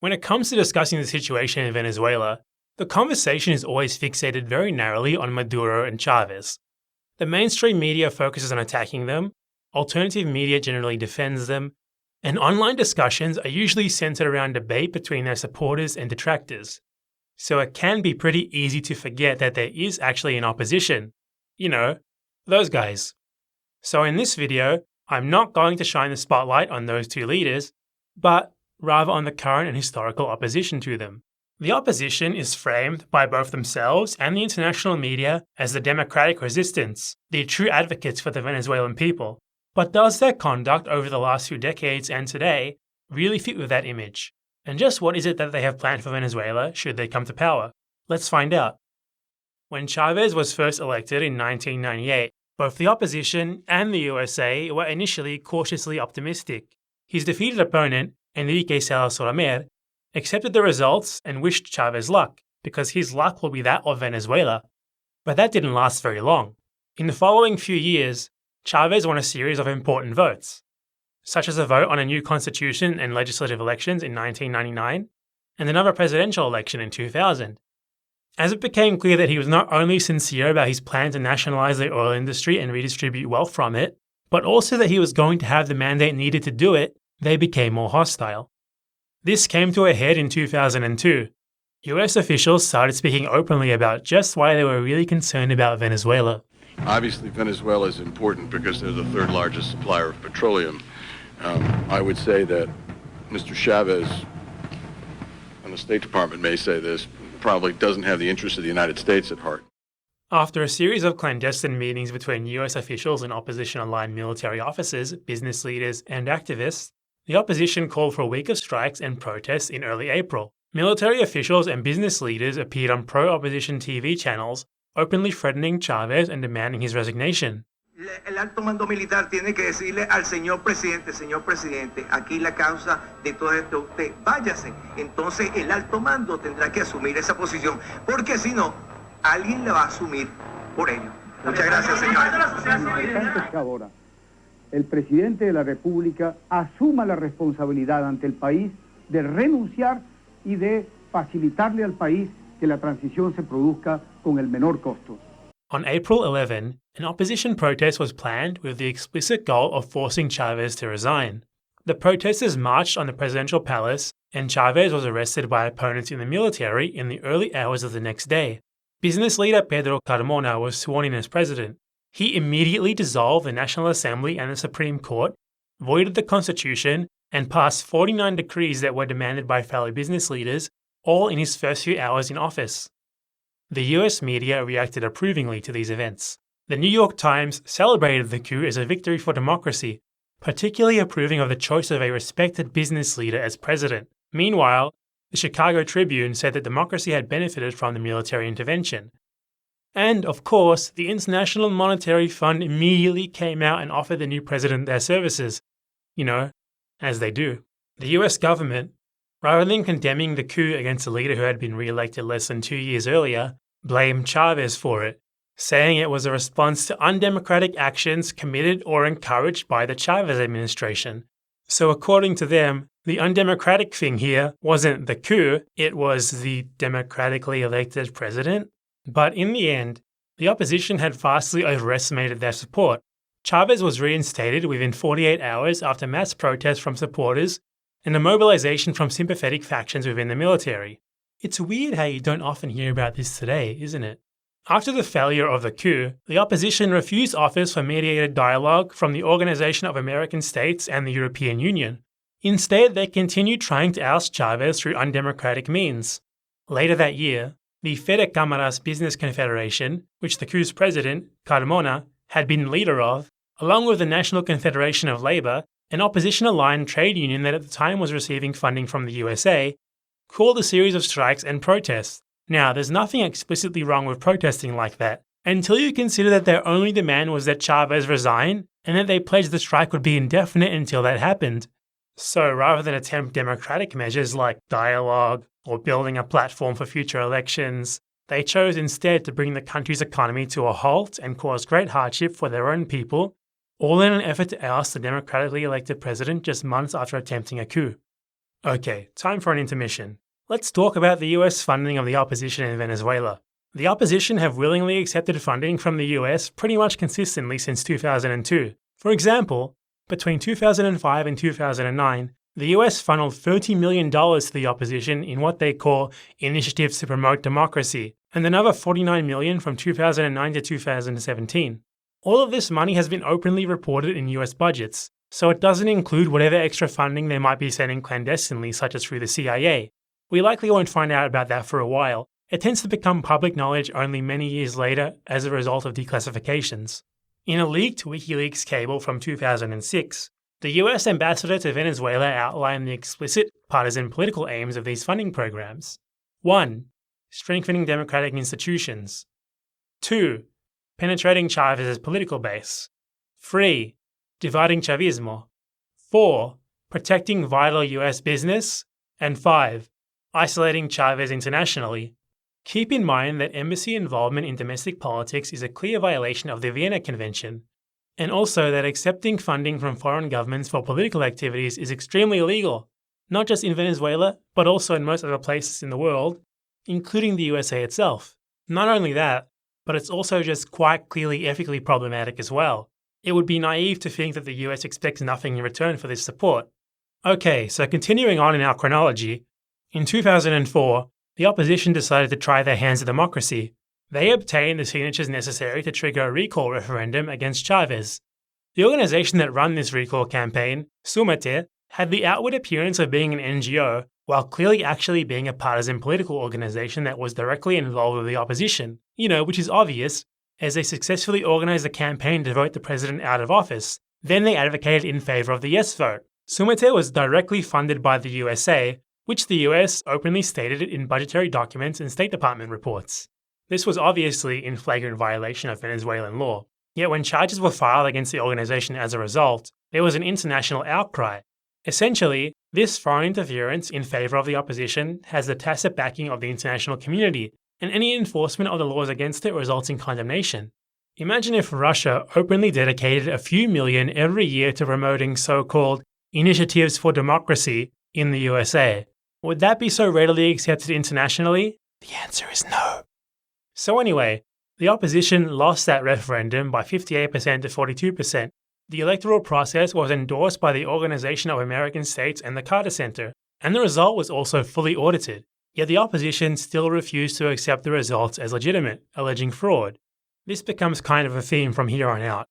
When it comes to discussing the situation in Venezuela, the conversation is always fixated very narrowly on Maduro and Chavez. The mainstream media focuses on attacking them, alternative media generally defends them, and online discussions are usually centered around debate between their supporters and detractors. So it can be pretty easy to forget that there is actually an opposition. You know, those guys. So in this video, I'm not going to shine the spotlight on those two leaders, but rather on the current and historical opposition to them. The opposition is framed by both themselves and the international media as the democratic resistance, the true advocates for the Venezuelan people. But does their conduct over the last few decades and today really fit with that image? And just what is it that they have planned for Venezuela should they come to power? Let's find out. When Chavez was first elected in 1998, both the opposition and the USA were initially cautiously optimistic. His defeated opponent, Enrique Soler, accepted the results and wished Chavez luck, because his luck will be that of Venezuela. But that didn't last very long. In the following few years, Chavez won a series of important votes, such as a vote on a new constitution and legislative elections in 1999, and another presidential election in 2000. As it became clear that he was not only sincere about his plan to nationalize the oil industry and redistribute wealth from it, but also that he was going to have the mandate needed to do it, they became more hostile. This came to a head in 2002. US officials started speaking openly about just why they were really concerned about Venezuela. Obviously, Venezuela is important because they're the third largest supplier of petroleum. I would say that Mr. Chavez, and the State Department may say this, probably doesn't have the interests of the United States at heart. After a series of clandestine meetings between US officials and opposition-aligned military officers, business leaders, and activists, the opposition called for a week of strikes and protests in early April. Military officials and business leaders appeared on pro-opposition TV channels, openly threatening Chavez and demanding his resignation. El alto mando militar tiene que decirle al señor presidente, aquí la causa de todo esto, usted váyase. Entonces el alto mando tendrá que asumir esa posición, porque si no, alguien la va a asumir por ello. Muchas gracias, señores. Ahora, el presidente de la República asuma la responsabilidad ante el país de renunciar y de facilitarle al país que la transición se produzca con el menor costo. On April 11, an opposition protest was planned with the explicit goal of forcing Chavez to resign. The protesters marched on the presidential palace, and Chavez was arrested by opponents in the military in the early hours of the next day. Business leader Pedro Carmona was sworn in as president. He immediately dissolved the National Assembly and the Supreme Court, voided the Constitution, and passed 49 decrees that were demanded by fellow business leaders, all in his first few hours in office. The US media reacted approvingly to these events. The New York Times celebrated the coup as a victory for democracy, particularly approving of the choice of a respected business leader as president. Meanwhile, the Chicago Tribune said that democracy had benefited from the military intervention. And, of course, the International Monetary Fund immediately came out and offered the new president their services. You know, as they do. The US government, rather than condemning the coup against a leader who had been re-elected less than 2 years earlier, blamed Chavez for it, saying it was a response to undemocratic actions committed or encouraged by the Chavez administration. So according to them, the undemocratic thing here wasn't the coup, it was the democratically elected president. But in the end, the opposition had vastly overestimated their support. Chavez was reinstated within 48 hours after mass protests from supporters and a mobilization from sympathetic factions within the military. It's weird how you don't often hear about this today, isn't it? After the failure of the coup, the opposition refused offers for mediated dialogue from the Organization of American States and the European Union. Instead, they continued trying to oust Chavez through undemocratic means. Later that year, the Fede Cámaras Business Confederation, which the coup's president, Carmona, had been leader of, along with the National Confederation of Labor, an opposition-aligned trade union that at the time was receiving funding from the USA, called a series of strikes and protests. Now, there's nothing explicitly wrong with protesting like that, until you consider that their only demand was that Chavez resign, and that they pledged the strike would be indefinite until that happened. So rather than attempt democratic measures like dialogue or building a platform for future elections, they chose instead to bring the country's economy to a halt and cause great hardship for their own people, all in an effort to oust the democratically elected president just months after attempting a coup. Okay, time for an intermission. Let's talk about the US funding of the opposition in Venezuela. The opposition have willingly accepted funding from the US pretty much consistently since 2002. For example, between 2005 and 2009, the US funneled $30 million to the opposition in what they call initiatives to promote democracy, and another $49 million from 2009 to 2017. All of this money has been openly reported in US budgets, so it doesn't include whatever extra funding they might be sending clandestinely, such as through the CIA. We likely won't find out about that for a while. It tends to become public knowledge only many years later as a result of declassifications. In a leaked WikiLeaks cable from 2006, the US ambassador to Venezuela outlined the explicit partisan political aims of these funding programs. 1. Strengthening democratic institutions. 2. Penetrating Chavez's political base. 3. Dividing Chavismo. 4. Protecting vital US business. And 5. Isolating Chavez internationally. Keep in mind that embassy involvement in domestic politics is a clear violation of the Vienna Convention, and also that accepting funding from foreign governments for political activities is extremely illegal, not just in Venezuela, but also in most other places in the world, including the USA itself. Not only that, but it's also just quite clearly ethically problematic as well. It would be naive to think that the US expects nothing in return for this support. Okay, so continuing on in our chronology, in 2004, the opposition decided to try their hands at democracy. They obtained the signatures necessary to trigger a recall referendum against Chavez. The organization that ran this recall campaign, Sumate, had the outward appearance of being an NGO, while clearly actually being a partisan political organization that was directly involved with the opposition, which is obvious, as they successfully organized a campaign to vote the president out of office. Then they advocated in favor of the yes vote. Sumate was directly funded by the USA, which the US openly stated in budgetary documents and State Department reports. This was obviously in flagrant violation of Venezuelan law. Yet when charges were filed against the organization as a result, there was an international outcry. Essentially, this foreign interference in favor of the opposition has the tacit backing of the international community, and any enforcement of the laws against it results in condemnation. Imagine if Russia openly dedicated a few million every year to promoting so-called initiatives for democracy in the USA. Would that be so readily accepted internationally? The answer is no. So anyway, the opposition lost that referendum by 58% to 42%. The electoral process was endorsed by the Organization of American States and the Carter Center, and the result was also fully audited. Yet the opposition still refused to accept the results as legitimate, alleging fraud. This becomes kind of a theme from here on out.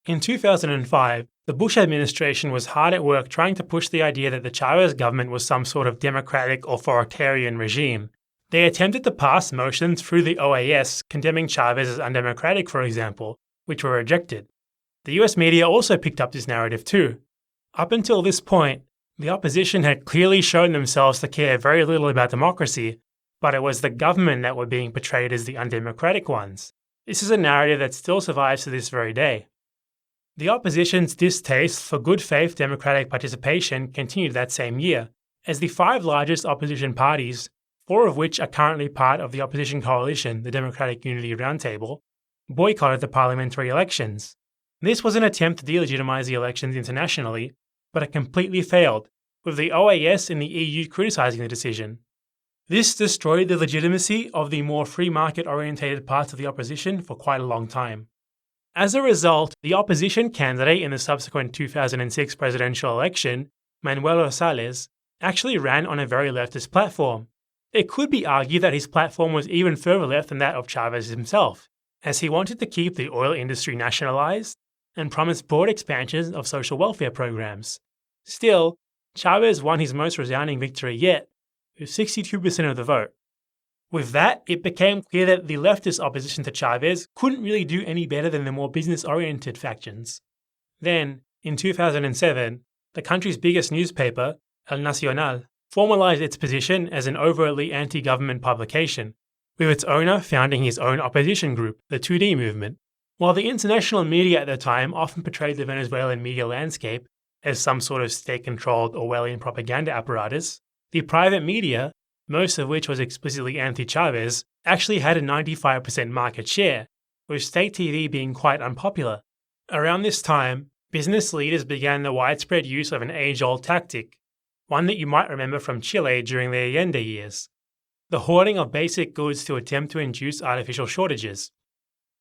In 2005, the Bush administration was hard at work trying to push the idea that the Chavez government was some sort of democratic authoritarian regime. They attempted to pass motions through the OAS condemning Chavez as undemocratic, for example, which were rejected. The US media also picked up this narrative too. Up until this point, the opposition had clearly shown themselves to care very little about democracy, but it was the government that were being portrayed as the undemocratic ones. This is a narrative that still survives to this very day. The opposition's distaste for good faith democratic participation continued that same year, as the 5 largest opposition parties, 4 of which are currently part of the opposition coalition, the Democratic Unity Roundtable, boycotted the parliamentary elections. This was an attempt to delegitimize the elections internationally, but it completely failed, with the OAS and the EU criticizing the decision. This destroyed the legitimacy of the more free market-orientated parts of the opposition for quite a long time. As a result, the opposition candidate in the subsequent 2006 presidential election, Manuel Rosales, actually ran on a very leftist platform. It could be argued that his platform was even further left than that of Chavez himself, as he wanted to keep the oil industry nationalized and promised broad expansions of social welfare programs. Still, Chavez won his most resounding victory yet, with 62% of the vote. With that, it became clear that the leftist opposition to Chavez couldn't really do any better than the more business-oriented factions. Then, in 2007, the country's biggest newspaper, El Nacional, formalized its position as an overtly anti-government publication, with its owner founding his own opposition group, the 2D Movement. While the international media at the time often portrayed the Venezuelan media landscape as some sort of state-controlled Orwellian propaganda apparatus, the private media, most of which was explicitly anti-Chavez, actually had a 95% market share, with state TV being quite unpopular. Around this time, business leaders began the widespread use of an age-old tactic. one that you might remember from Chile during the Allende years: the hoarding of basic goods to attempt to induce artificial shortages.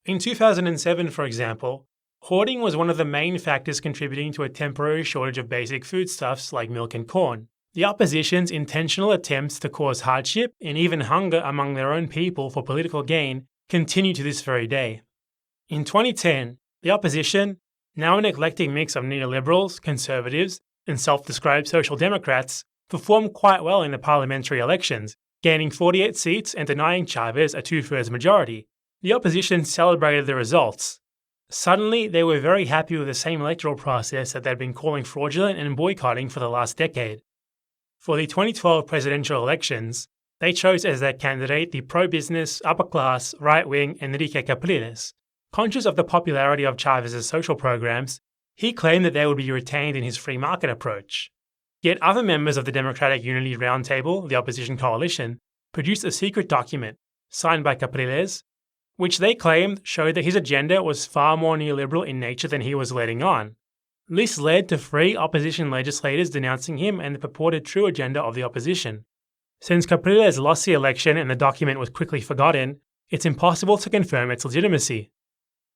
In 2007, for example, hoarding was one of the main factors contributing to a temporary shortage of basic foodstuffs like milk and corn. The opposition's intentional attempts to cause hardship and even hunger among their own people for political gain continue to this very day. In 2010, the opposition, now an eclectic mix of neoliberals, conservatives, and self-described social democrats, performed quite well in the parliamentary elections, gaining 48 seats and denying Chavez a two-thirds majority. The opposition celebrated the results. Suddenly, they were very happy with the same electoral process that they'd been calling fraudulent and boycotting for the last decade. For the 2012 presidential elections, they chose as their candidate the pro-business, upper-class, right-wing Enrique Capriles. Conscious of the popularity of Chavez's social programs, he claimed that they would be retained in his free market approach. Yet other members of the Democratic Unity Roundtable, the opposition coalition, produced a secret document, signed by Capriles, which they claimed showed that his agenda was far more neoliberal in nature than he was letting on. This led to 3 opposition legislators denouncing him and the purported true agenda of the opposition. Since Capriles lost the election and the document was quickly forgotten, it's impossible to confirm its legitimacy.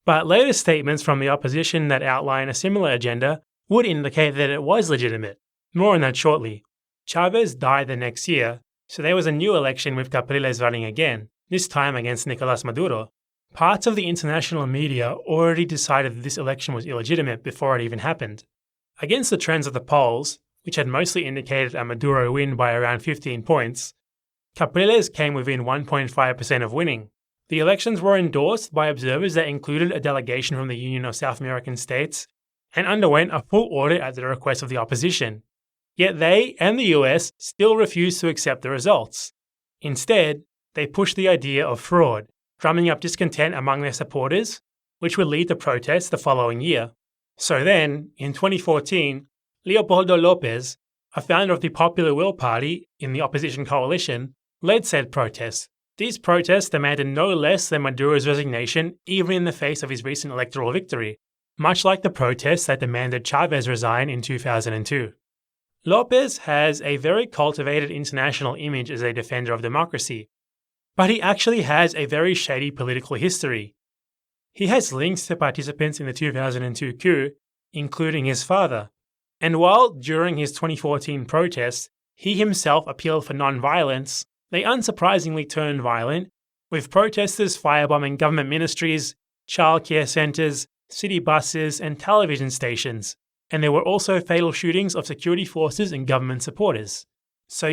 But later statements from the opposition that outline a similar agenda would indicate that it was legitimate. More on that shortly. Chavez died the next year, so there was a new election with Capriles running again, this time against Nicolás Maduro. Parts of the international media already decided that this election was illegitimate before it even happened. Against the trends of the polls, which had mostly indicated a Maduro win by around 15 points, Capriles came within 1.5% of winning. The elections were endorsed by observers that included a delegation from the Union of South American States and underwent a full audit at the request of the opposition. Yet they and the US still refused to accept the results. Instead, they pushed the idea of fraud, drumming up discontent among their supporters, which would lead to protests the following year. So then, in 2014, Leopoldo López, a founder of the Popular Will Party in the opposition coalition, led said protests. These protests demanded no less than Maduro's resignation, even in the face of his recent electoral victory, much like the protests that demanded Chavez resign in 2002. López has a very cultivated international image as a defender of democracy, but he actually has a very shady political history. He has links to participants in the 2002 coup, including his father. And while during his 2014 protests, he himself appealed for non-violence, they unsurprisingly turned violent, with protesters firebombing government ministries, childcare centres, city buses, and television stations. And there were also fatal shootings of security forces and government supporters. So,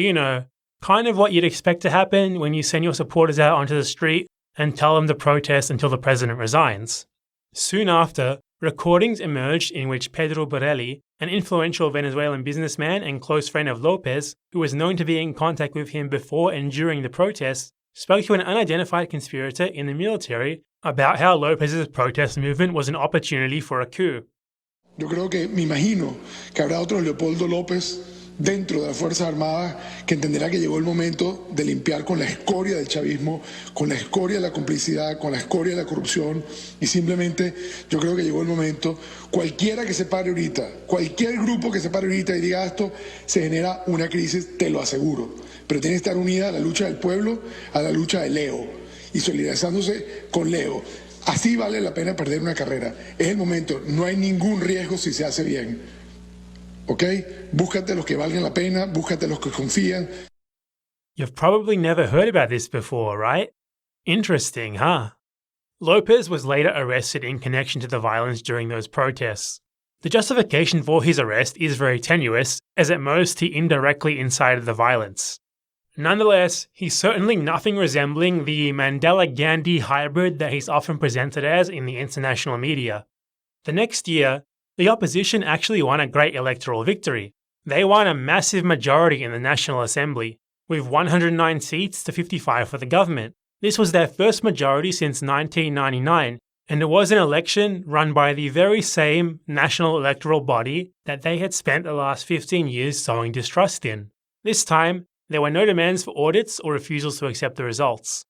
kind of what you'd expect to happen when you send your supporters out onto the street and tell them to protest until the president resigns. Soon after, recordings emerged in which Pedro Borelli, an influential Venezuelan businessman and close friend of López, who was known to be in contact with him before and during the protests, spoke to an unidentified conspirator in the military about how López's protest movement was an opportunity for a coup. Yo creo que, me imagino, que habrá otro Leopoldo López dentro de las Fuerzas Armadas que entenderá que llegó el momento de limpiar con la escoria del chavismo, con la escoria de la complicidad, con la escoria de la corrupción, y simplemente yo creo que llegó el momento, cualquiera que se pare ahorita, cualquier grupo que se pare ahorita y diga esto, se genera una crisis, te lo aseguro, pero tiene que estar unida a la lucha del pueblo, a la lucha de Leo, y solidarizándose con Leo. Así vale la pena perder una carrera. Es el momento, no hay ningún riesgo si se hace bien. ¿Ok? Búscate los que valgan la pena, búscate los que confían. You've probably never heard about this before, right? Interesting, huh? López was later arrested in connection to the violence during those protests. The justification for his arrest is very tenuous, as at most he indirectly incited the violence. Nonetheless, he's certainly nothing resembling the Mandela-Gandhi hybrid that he's often presented as in the international media. The next year, the opposition actually won a great electoral victory. They won a massive majority in the National Assembly, with 109 seats to 55 for the government. This was their first majority since 1999, and it was an election run by the very same national electoral body that they had spent the last 15 years sowing distrust in. This time, there were no demands for audits or refusals to accept the results.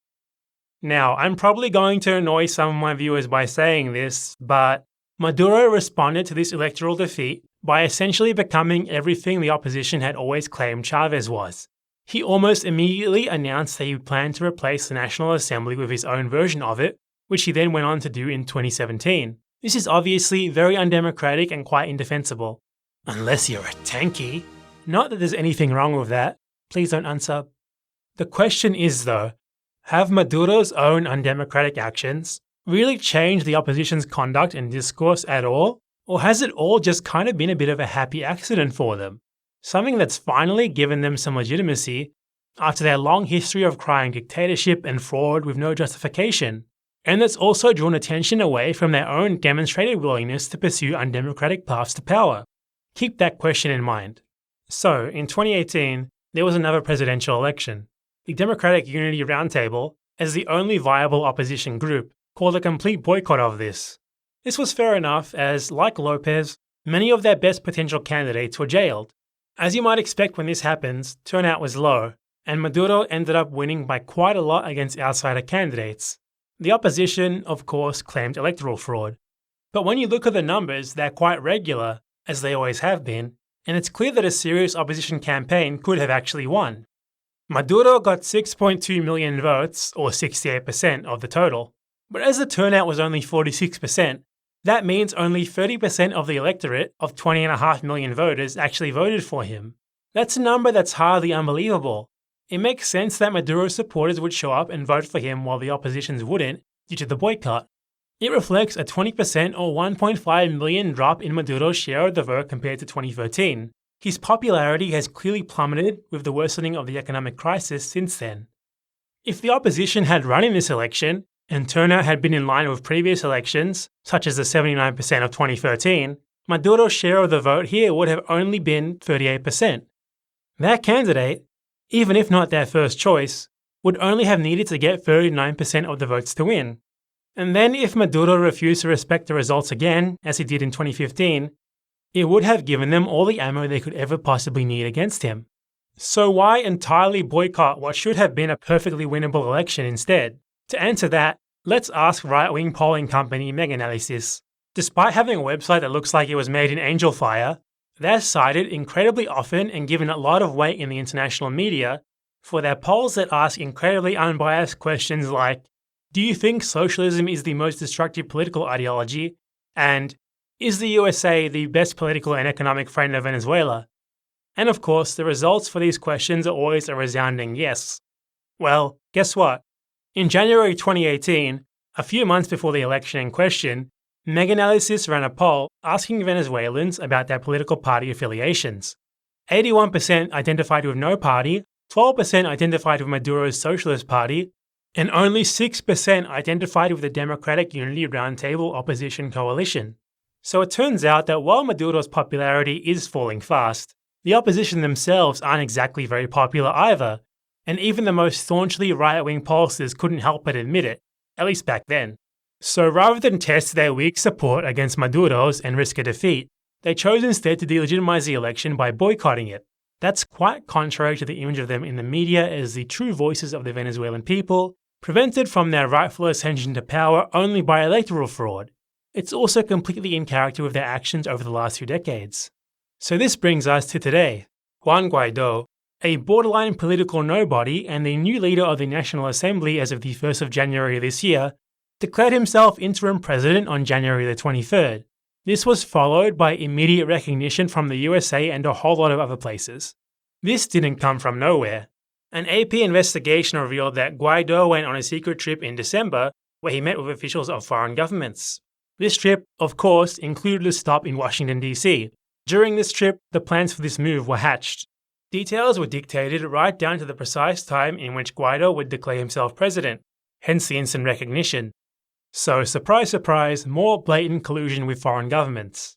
Now, I'm probably going to annoy some of my viewers by saying this, but Maduro responded to this electoral defeat by essentially becoming everything the opposition had always claimed Chavez was. He almost immediately announced that he planned to replace the National Assembly with his own version of it, which he then went on to do in 2017. This is obviously very undemocratic and quite indefensible. Unless you're a tanky. Not that there's anything wrong with that. Please don't unsub. The question is though, have Maduro's own undemocratic actions really changed the opposition's conduct and discourse at all? Or has it all just kind of been a bit of a happy accident for them? Something that's finally given them some legitimacy after their long history of crying dictatorship and fraud with no justification. And that's also drawn attention away from their own demonstrated willingness to pursue undemocratic paths to power. Keep that question in mind. So, in 2018, there was another presidential election. The Democratic Unity Roundtable, as the only viable opposition group, called a complete boycott of this. This was fair enough as, like Lopez, many of their best potential candidates were jailed. As you might expect when this happens, turnout was low, and Maduro ended up winning by quite a lot against outsider candidates. The opposition, of course, claimed electoral fraud. But when you look at the numbers, they're quite regular, as they always have been, and it's clear that a serious opposition campaign could have actually won. Maduro got 6.2 million votes, or 68% of the total. But as the turnout was only 46%, that means only 30% of the electorate of 20.5 million voters actually voted for him. That's a number that's hardly unbelievable. It makes sense that Maduro's supporters would show up and vote for him while the opposition's wouldn't, due to the boycott. It reflects a 20% or 1.5 million drop in Maduro's share of the vote compared to 2013. His popularity has clearly plummeted with the worsening of the economic crisis since then. If the opposition had run in this election, and turnout had been in line with previous elections, such as the 79% of 2013, Maduro's share of the vote here would have only been 38%. That candidate, even if not their first choice, would only have needed to get 39% of the votes to win. And then if Maduro refused to respect the results again, as he did in 2015, it would have given them all the ammo they could ever possibly need against him. So why entirely boycott what should have been a perfectly winnable election instead? To answer that, let's ask right-wing polling company Meganalysis. Despite having a website that looks like it was made in angel fire, they're cited incredibly often and given a lot of weight in the international media for their polls that ask incredibly unbiased questions like, do you think socialism is the most destructive political ideology? And is the USA the best political and economic friend of Venezuela? And of course, the results for these questions are always a resounding yes. Well, guess what? In January 2018, a few months before the election in question, Meganalysis ran a poll asking Venezuelans about their political party affiliations. 81% identified with no party, 12% identified with Maduro's Socialist Party, and only 6% identified with the Democratic Unity Roundtable opposition coalition. So it turns out that while Maduro's popularity is falling fast, the opposition themselves aren't exactly very popular either, and even the most staunchly right-wing pollsters couldn't help but admit it, at least back then. So rather than test their weak support against Maduro's and risk a defeat, they chose instead to delegitimize the election by boycotting it. That's quite contrary to the image of them in the media as the true voices of the Venezuelan people, prevented from their rightful ascension to power only by electoral fraud. It's also completely in character with their actions over the last 2 decades. So this brings us to today. Juan Guaido, a borderline political nobody and the new leader of the National Assembly as of the 1st of January this year, declared himself interim president on January the 23rd. This was followed by immediate recognition from the USA and a whole lot of other places. This didn't come from nowhere. An AP investigation revealed that Guaido went on a secret trip in December where he met with officials of foreign governments. This trip, of course, included a stop in Washington, D.C. During this trip, the plans for this move were hatched. Details were dictated right down to the precise time in which Guaido would declare himself president, hence the instant recognition. So, surprise, surprise, more blatant collusion with foreign governments.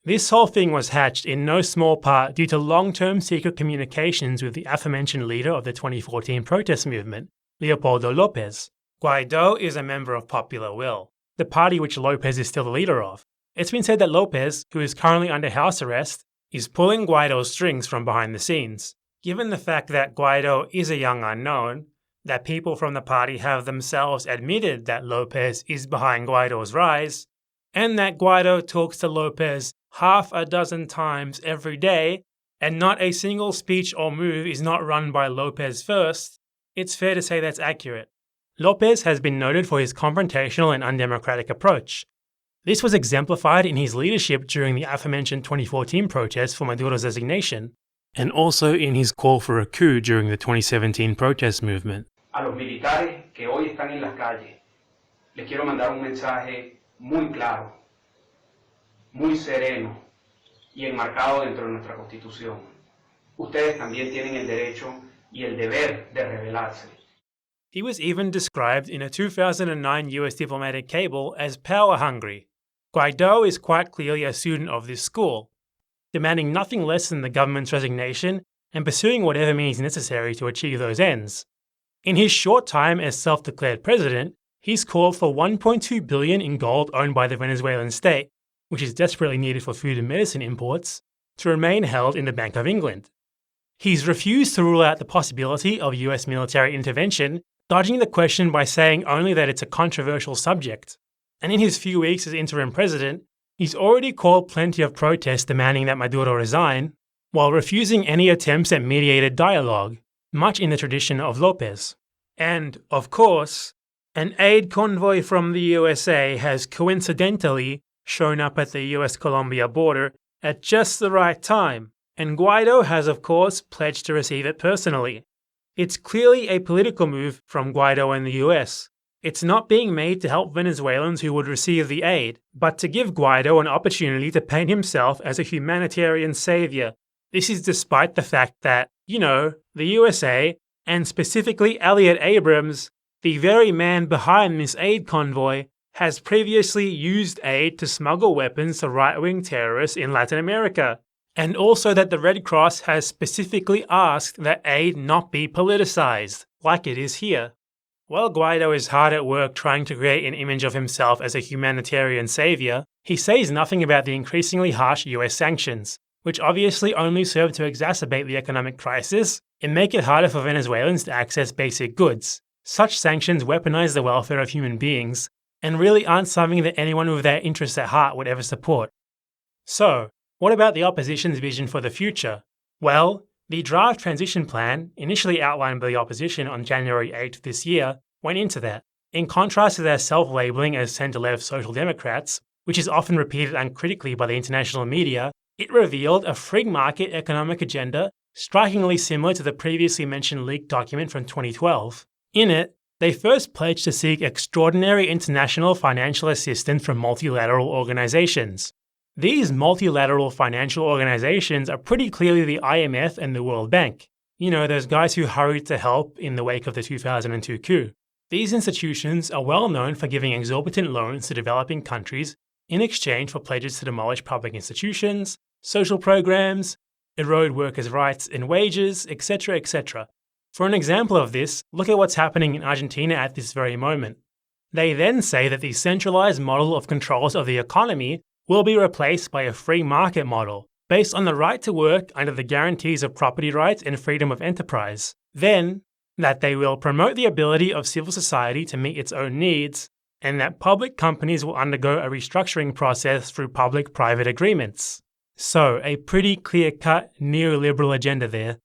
This whole thing was hatched in no small part due to long-term secret communications with the aforementioned leader of the 2014 protest movement, Leopoldo López. Guaido is a member of Popular Will, the party which López is still the leader of. It's been said that López, who is currently under house arrest, is pulling Guaido's strings from behind the scenes. Given the fact that Guaido is a young unknown, that people from the party have themselves admitted that López is behind Guaido's rise, and that Guaido talks to López half a dozen times every day, and not a single speech or move is not run by Lopez first, it's fair to say that's accurate. Lopez has been noted for his confrontational and undemocratic approach. This was exemplified in his leadership during the aforementioned 2014 protests for Maduro's resignation, and also in his call for a coup during the 2017 protest movement. A los militares que hoy están en las calles, les quiero mandar un mensaje muy claro, muy sereno y enmarcado dentro de nuestra Constitución. Ustedes también tienen el derecho y el deber de rebelarse. He was even described in a 2009 US diplomatic cable as power-hungry. Guaido is quite clearly a student of this school, demanding nothing less than the government's resignation and pursuing whatever means necessary to achieve those ends. In his short time as self-declared president, he's called for $1.2 billion in gold owned by the Venezuelan state, which is desperately needed for food and medicine imports, to remain held in the Bank of England. He's refused to rule out the possibility of US military intervention, dodging the question by saying only that it's a controversial subject. And in his few weeks as interim president, he's already called plenty of protests demanding that Maduro resign, while refusing any attempts at mediated dialogue, much in the tradition of Lopez. And, of course, an aid convoy from the USA has coincidentally shown up at the US-Colombia border at just the right time, and Guaido has, of course, pledged to receive it personally. It's clearly a political move from Guaido and the US. It's not being made to help Venezuelans who would receive the aid, but to give Guaido an opportunity to paint himself as a humanitarian savior. This is despite the fact that, the USA, and specifically Elliot Abrams, the very man behind this aid convoy, has previously used aid to smuggle weapons to right-wing terrorists in Latin America. And also that the Red Cross has specifically asked that aid not be politicized, like it is here. While Guaido is hard at work trying to create an image of himself as a humanitarian savior, he says nothing about the increasingly harsh US sanctions, which obviously only serve to exacerbate the economic crisis and make it harder for Venezuelans to access basic goods. Such sanctions weaponize the welfare of human beings, and really aren't something that anyone with their interests at heart would ever support. So, what about the opposition's vision for the future? Well, the draft transition plan, initially outlined by the opposition on January 8th this year, went into that. In contrast to their self-labelling as centre-left Social Democrats, which is often repeated uncritically by the international media, it revealed a free market economic agenda strikingly similar to the previously mentioned leaked document from 2012. In it, they first pledged to seek extraordinary international financial assistance from multilateral organisations. These multilateral financial organisations are pretty clearly the IMF and the World Bank. Those guys who hurried to help in the wake of the 2002 coup. These institutions are well known for giving exorbitant loans to developing countries in exchange for pledges to demolish public institutions, social programs, erode workers' rights and wages, etc., etc. For an example of this, look at what's happening in Argentina at this very moment. They then say that the centralised model of controls of the economy will be replaced by a free market model, based on the right to work under the guarantees of property rights and freedom of enterprise. Then, that they will promote the ability of civil society to meet its own needs, and that public companies will undergo a restructuring process through public-private agreements. So, a pretty clear-cut neoliberal agenda there.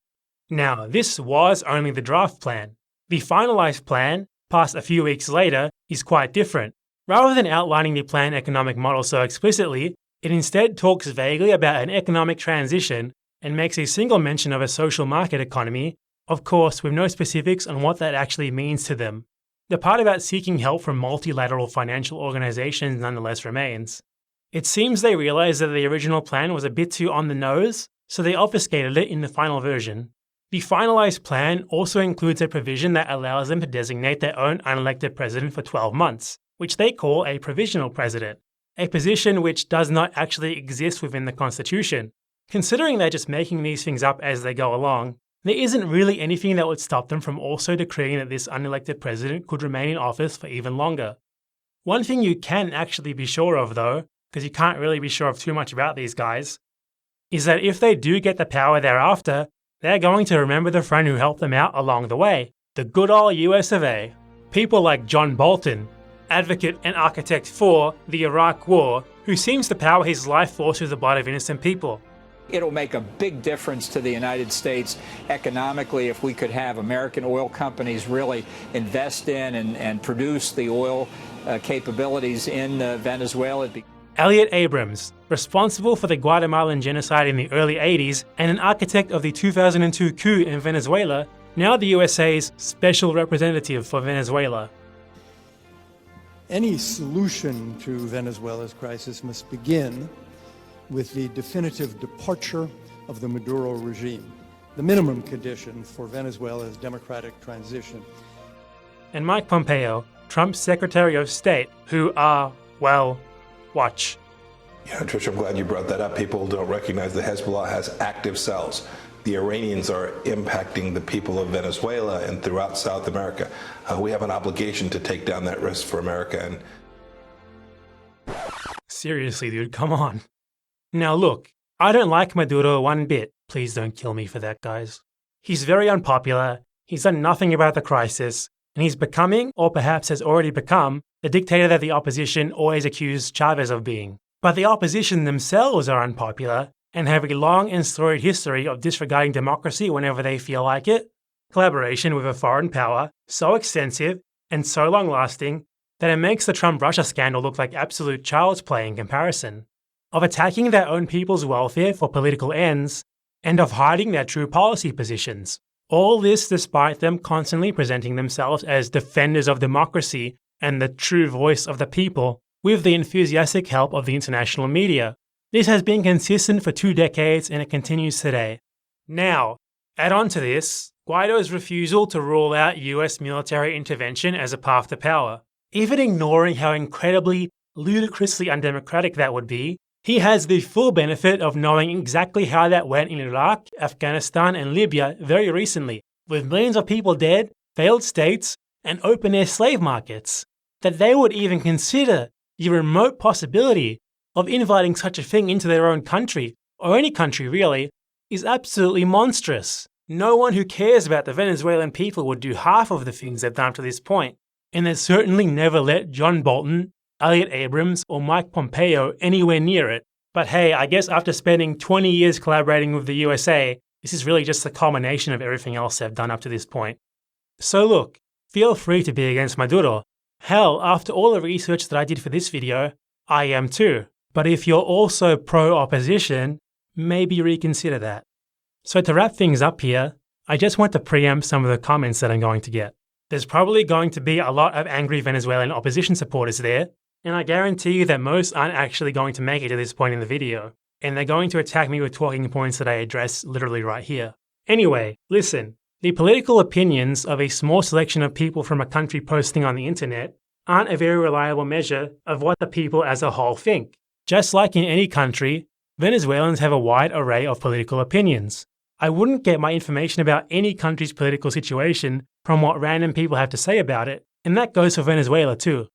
Now, this was only the draft plan. The finalised plan, passed a few weeks later, is quite different. Rather than outlining the planned economic model so explicitly, it instead talks vaguely about an economic transition and makes a single mention of a social market economy, of course with no specifics on what that actually means to them. The part about seeking help from multilateral financial organisations nonetheless remains. It seems they realised that the original plan was a bit too on the nose, so they obfuscated it in the final version. The finalised plan also includes a provision that allows them to designate their own unelected president for 12 months, which they call a provisional president, a position which does not actually exist within the Constitution. Considering they're just making these things up as they go along, there isn't really anything that would stop them from also decreeing that this unelected president could remain in office for even longer. One thing you can actually be sure of though, because you can't really be sure of too much about these guys, is that if they do get the power thereafter, they're going to remember the friend who helped them out along the way, the good old US of A. People like John Bolton, advocate and architect for the Iraq War, who seems to power his life force through the blood of innocent people. It'll make a big difference to the United States economically if we could have American oil companies really invest in and produce the oil capabilities in Venezuela. Elliot Abrams, responsible for the Guatemalan genocide in the early 80s and an architect of the 2002 coup in Venezuela, now the USA's special representative for Venezuela. Any solution to Venezuela's crisis must begin with the definitive departure of the Maduro regime, the minimum condition for Venezuela's democratic transition. And Mike Pompeo, Trump's Secretary of State, who are, well, watch. Yeah, Trish, I'm glad you brought that up. People don't recognize that Hezbollah has active cells. The Iranians are impacting the people of Venezuela and throughout South America. We have an obligation to take down that risk for America. And seriously, dude, come on. Now look, I don't like Maduro one bit. Please don't kill me for that, guys. He's very unpopular, he's done nothing about the crisis, and he's becoming, or perhaps has already become, the dictator that the opposition always accused Chavez of being. But the opposition themselves are unpopular and have a long and storied history of disregarding democracy whenever they feel like it. Collaboration with a foreign power so extensive and so long-lasting that it makes the Trump-Russia scandal look like absolute child's play in comparison. Of attacking their own people's welfare for political ends, and of hiding their true policy positions. All this despite them constantly presenting themselves as defenders of democracy and the true voice of the people, with the enthusiastic help of the international media. This has been consistent for 2 decades and it continues today. Now, add on to this, Guaido's refusal to rule out US military intervention as a path to power. Even ignoring how incredibly, ludicrously undemocratic that would be, he has the full benefit of knowing exactly how that went in Iraq, Afghanistan and Libya very recently, with millions of people dead, failed states, and open-air slave markets. That they would even consider the remote possibility of inviting such a thing into their own country, or any country really, is absolutely monstrous. No one who cares about the Venezuelan people would do half of the things they've done to this point, and they'd certainly never let John Bolton, Elliot Abrams, or Mike Pompeo anywhere near it. But hey, I guess after spending 20 years collaborating with the USA, this is really just the culmination of everything else they've done up to this point. So look, feel free to be against Maduro. Hell, after all the research that I did for this video, I am too. But if you're also pro-opposition, maybe reconsider that. So to wrap things up here, I just want to preempt some of the comments that I'm going to get. There's probably going to be a lot of angry Venezuelan opposition supporters there, and I guarantee you that most aren't actually going to make it to this point in the video, and they're going to attack me with talking points that I address literally right here. Anyway, listen, the political opinions of a small selection of people from a country posting on the internet aren't a very reliable measure of what the people as a whole think. Just like in any country, Venezuelans have a wide array of political opinions. I wouldn't get my information about any country's political situation from what random people have to say about it, and that goes for Venezuela too.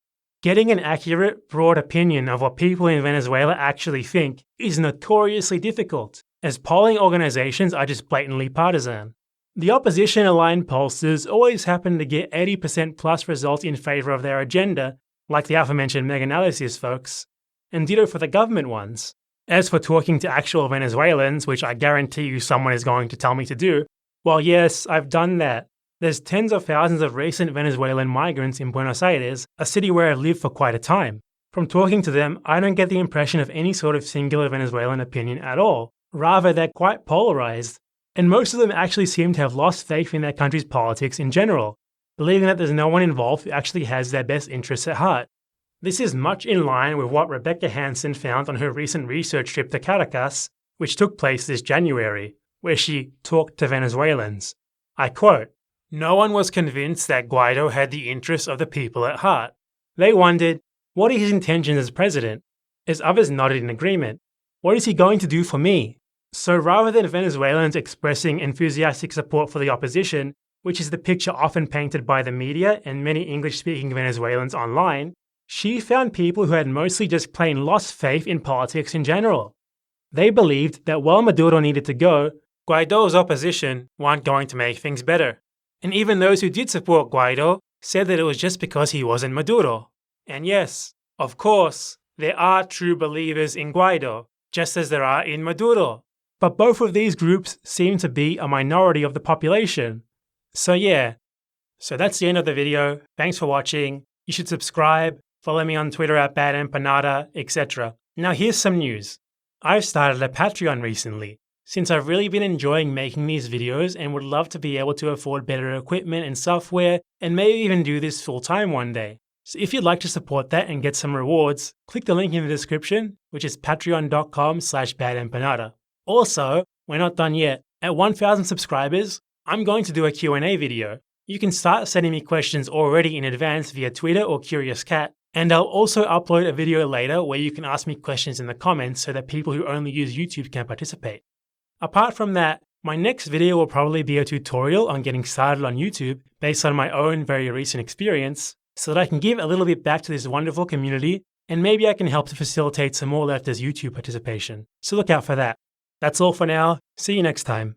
Getting an accurate, broad opinion of what people in Venezuela actually think is notoriously difficult, as polling organizations are just blatantly partisan. The opposition-aligned pollsters always happen to get 80% plus results in favor of their agenda, like the aforementioned mega-analysis folks, and ditto for the government ones. As for talking to actual Venezuelans, which I guarantee you someone is going to tell me to do, well yes, I've done that. There's tens of thousands of recent Venezuelan migrants in Buenos Aires, a city where I've lived for quite a time. From talking to them, I don't get the impression of any sort of singular Venezuelan opinion at all. Rather, they're quite polarized. And most of them actually seem to have lost faith in their country's politics in general, believing that there's no one involved who actually has their best interests at heart. This is much in line with what Rebecca Hansen found on her recent research trip to Caracas, which took place this January, where she talked to Venezuelans. I quote, "No one was convinced that Guaido had the interests of the people at heart. They wondered, what are his intentions as president? As others nodded in agreement, what is he going to do for me?" So rather than Venezuelans expressing enthusiastic support for the opposition, which is the picture often painted by the media and many English-speaking Venezuelans online, she found people who had mostly just plain lost faith in politics in general. They believed that while Maduro needed to go, Guaido's opposition weren't going to make things better. And even those who did support Guaido said that it was just because he wasn't Maduro. And yes, of course, There are true believers in Guaido, just as there are in Maduro. But both of these groups seem to be a minority of the population. So yeah. So that's the end of the video. Thanks for watching. You should subscribe, follow me on Twitter at BadEmpanada, etc. Now here's some news. I've started a Patreon recently, since I've really been enjoying making these videos and would love to be able to afford better equipment and software and maybe even do this full time one day. So if you'd like to support that and get some rewards, click the link in the description, which is patreon.com/BadEmpanada. Also, we're not done yet. At 1,000 subscribers, I'm going to do a Q&A video. You can start sending me questions already in advance via Twitter or Curious Cat, and I'll also upload a video later where you can ask me questions in the comments so that people who only use YouTube can participate. Apart from that, my next video will probably be a tutorial on getting started on YouTube based on my own very recent experience, so that I can give a little bit back to this wonderful community, and maybe I can help to facilitate some more leftist YouTube participation. So look out for that. That's all for now. See you next time.